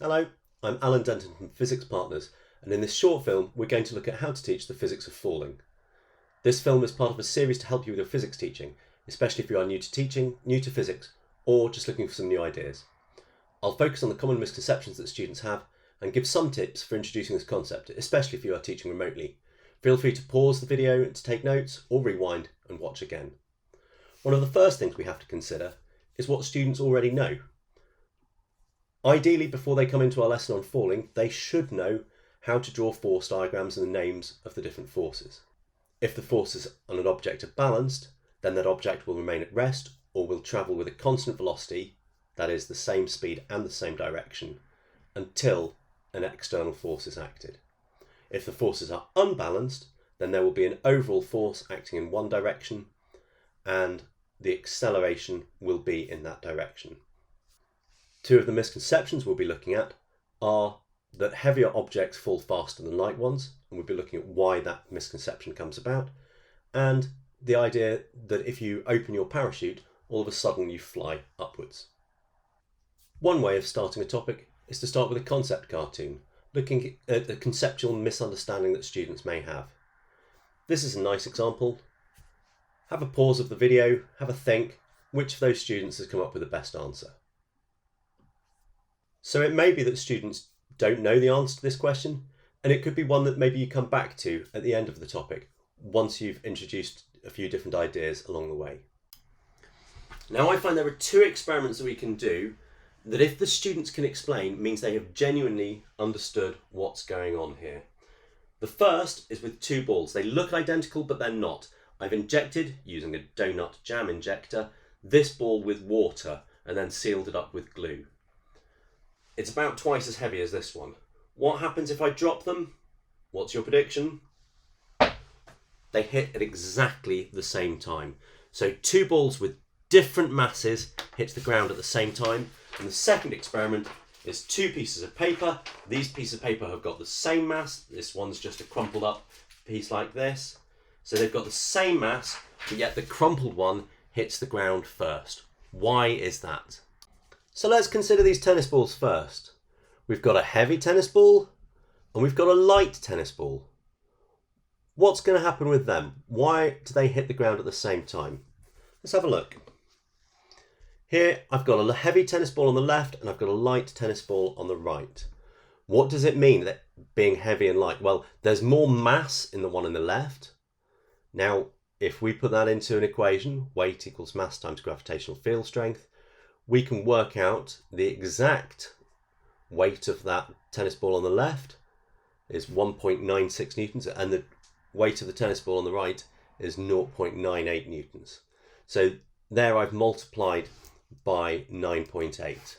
Hello, I'm Alan Denton from Physics Partners, and in this short film we're going to look at how to teach the physics of falling. This film is part of a series to help you with your physics teaching, especially if you are new to teaching, new to physics, or just looking for some new ideas. I'll focus on the common misconceptions that students have and give some tips for introducing this concept, especially if you are teaching remotely. Feel free to pause the video to take notes or rewind and watch again. One of the first things we have to consider is what students already know. Ideally, before they come into our lesson on falling, they should know how to draw force diagrams and the names of the different forces. If the forces on an object are balanced, then that object will remain at rest or will travel with a constant velocity, that is the same speed and the same direction, until an external force is acted. If the forces are unbalanced, then there will be an overall force acting in one direction and the acceleration will be in that direction. Two of the misconceptions we'll be looking at are that heavier objects fall faster than light ones, and we'll be looking at why that misconception comes about, and the idea that if you open your parachute, all of a sudden you fly upwards. One way of starting a topic is to start with a concept cartoon, looking at the conceptual misunderstanding that students may have. This is a nice example. Have a pause of the video, have a think, which of those students has come up with the best answer? So it may be that students don't know the answer to this question, and it could be one that maybe you come back to at the end of the topic once you've introduced a few different ideas along the way. Now I find there are two experiments that we can do that, if the students can explain, means they have genuinely understood what's going on here. The first is with two balls. They look identical, but they're not. I've injected, using a donut jam injector, this ball with water and then sealed it up with glue. It's about twice as heavy as this one. What happens if I drop them? What's your prediction? They hit at exactly the same time. So two balls with different masses hit the ground at the same time. And the second experiment is two pieces of paper. These pieces of paper have got the same mass. This one's just a crumpled up piece like this. So they've got the same mass, but yet the crumpled one hits the ground first. Why is that? So let's consider these tennis balls first. We've got a heavy tennis ball and we've got a light tennis ball. What's going to happen with them? Why do they hit the ground at the same time? Let's have a look. Here I've got a heavy tennis ball on the left and I've got a light tennis ball on the right. What does it mean, that being heavy and light? Well, there's more mass in the one on the left. Now, if we put that into an equation, weight equals mass times gravitational field strength, we can work out the exact weight of that tennis ball on the left is 1.96 newtons and the weight of the tennis ball on the right is 0.98 newtons. So there I've multiplied by 9.8.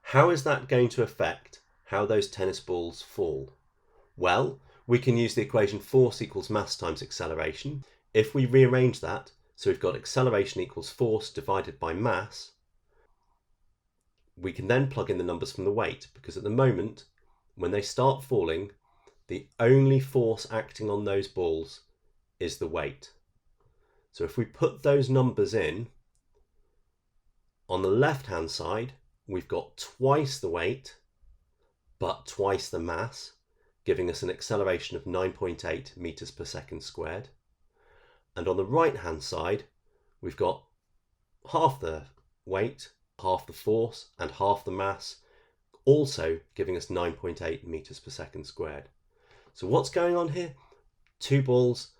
How is that going to affect how those tennis balls fall? Well, we can use the equation force equals mass times acceleration. If we rearrange that, so we've got acceleration equals force divided by mass, we can then plug in the numbers from the weight, because at the moment, when they start falling, the only force acting on those balls is the weight. So if we put those numbers in, on the left-hand side, we've got twice the weight, but twice the mass, giving us an acceleration of 9.8 meters per second squared. And on the right-hand side, we've got half the weight, half the force and half the mass, also giving us 9.8 meters per second squared. So what's going on here? Two balls,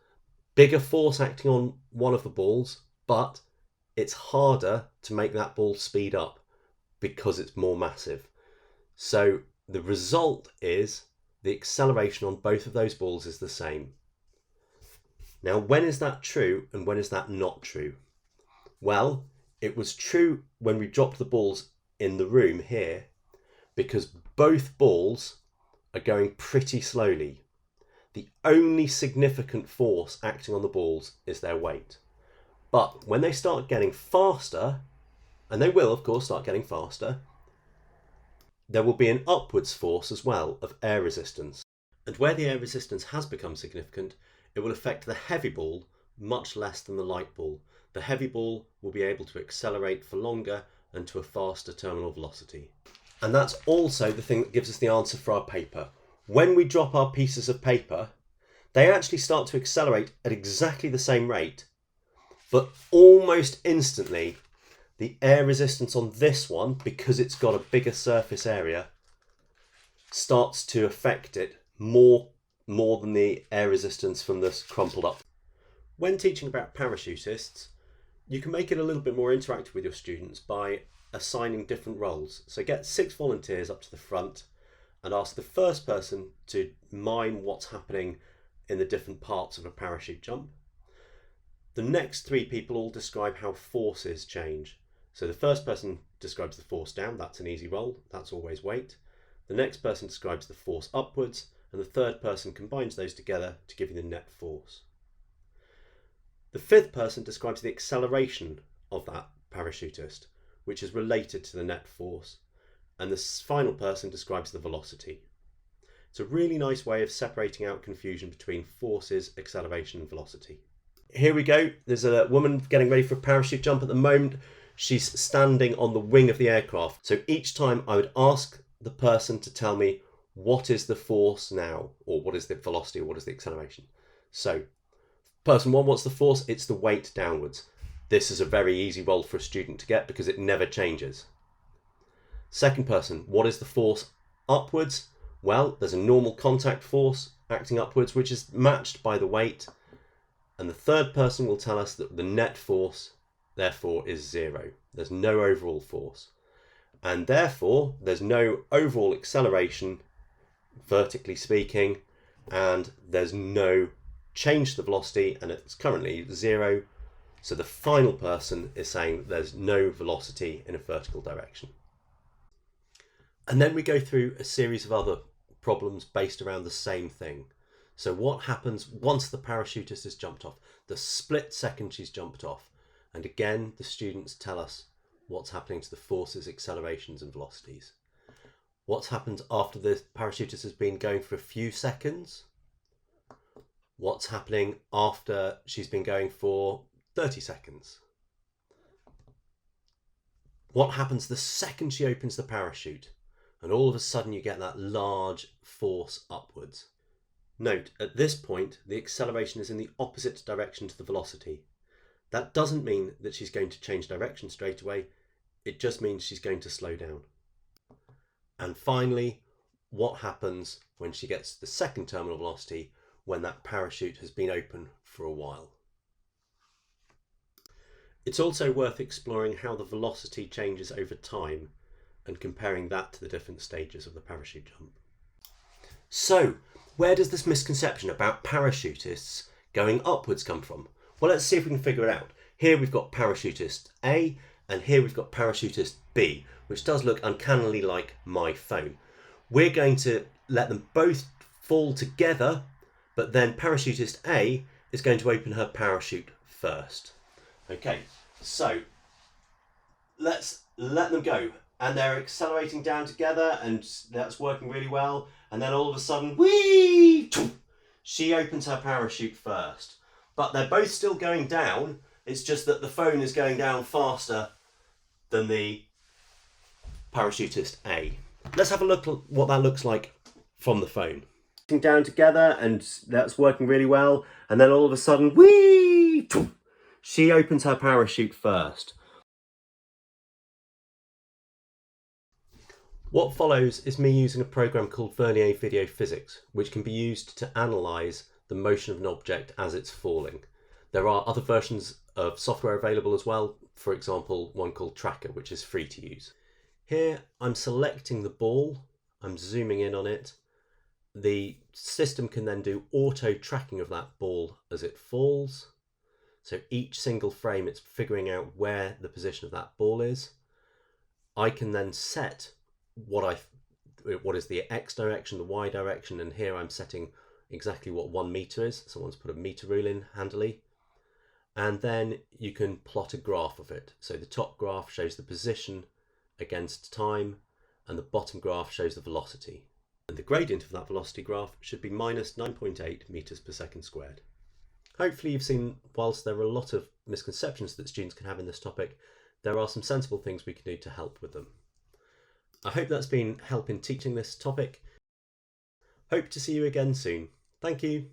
bigger force acting on one of the balls, but it's harder to make that ball speed up because it's more massive. So the result is the acceleration on both of those balls is the same. Now, when is that true and when is that not true? Well, it was true when we dropped the balls in the room here, because both balls are going pretty slowly. The only significant force acting on the balls is their weight. But when they start getting faster, and they will of course start getting faster, there will be an upwards force as well of air resistance. And where the air resistance has become significant, it will affect the heavy ball much less than the light ball. The heavy ball will be able to accelerate for longer and to a faster terminal velocity. And that's also the thing that gives us the answer for our paper. When we drop our pieces of paper, they actually start to accelerate at exactly the same rate, but almost instantly, the air resistance on this one, because it's got a bigger surface area, starts to affect it more than the air resistance from this crumpled up. When teaching about parachutists, you can make it a little bit more interactive with your students by assigning different roles. So get 6 volunteers up to the front and ask the first person to mime what's happening in the different parts of a parachute jump. The next 3 people all describe how forces change. So the first person describes the force down, that's an easy role, that's always weight. The next person describes the force upwards, and the third person combines those together to give you the net force. The 5th person describes the acceleration of that parachutist, which is related to the net force, and the final person describes the velocity. It's a really nice way of separating out confusion between forces, acceleration and velocity. Here we go. There's a woman getting ready for a parachute jump at the moment. She's standing on the wing of the aircraft. So each time I would ask the person to tell me what is the force now, or what is the velocity, or what is the acceleration. So person 1, what's the force? It's the weight downwards. This is a very easy role for a student to get because it never changes. Second person, what is the force upwards? Well, there's a normal contact force acting upwards, which is matched by the weight. And the third person will tell us that the net force, therefore, is 0. There's no overall force. And therefore, there's no overall acceleration, vertically speaking, and there's no change to the velocity, and it's currently 0. So the final person is saying that there's no velocity in a vertical direction. And then we go through a series of other problems based around the same thing. So what happens once the parachutist has jumped off? The split second she's jumped off. And again, the students tell us what's happening to the forces, accelerations and velocities. What's happened after the parachutist has been going for a few seconds? What's happening after she's been going for 30 seconds? What happens the second she opens the parachute? And all of a sudden you get that large force upwards. Note, at this point, the acceleration is in the opposite direction to the velocity. That doesn't mean that she's going to change direction straight away. It just means she's going to slow down. And finally, what happens when she gets the second terminal velocity when that parachute has been open for a while? It's also worth exploring how the velocity changes over time and comparing that to the different stages of the parachute jump. So, where does this misconception about parachutists going upwards come from? Well, let's see if we can figure it out. Here we've got parachutist A, and here we've got parachutist B, which does look uncannily like my phone. We're going to let them both fall together, but then parachutist A is going to open her parachute first. Okay, so let's let them go. And they're accelerating down together, and that's working really well. And then all of a sudden, whee! She opens her parachute first. But they're both still going down. It's just that the phone is going down faster than the parachutist A. Let's have a look at what that looks like from the phone. Down together, and that's working really well. And then all of a sudden, whee! She opens her parachute first. What follows is me using a program called Vernier Video Physics, which can be used to analyse the motion of an object as it's falling. There are other versions of software available as well, for example, one called Tracker, which is free to use. Here I'm selecting the ball, I'm zooming in on it. The system can then do auto tracking of that ball as it falls. So each single frame it's figuring out where the position of that ball is. I can then set what is the X direction, the Y direction, and here I'm setting exactly what 1 meter is. Someone's put a meter rule in handily. And then you can plot a graph of it. So the top graph shows the position against time, and the bottom graph shows the velocity. And the gradient of that velocity graph should be minus 9.8 meters per second squared. Hopefully you've seen, whilst there are a lot of misconceptions that students can have in this topic, there are some sensible things we can do to help with them. I hope that's been help in teaching this topic. Hope to see you again soon. Thank you.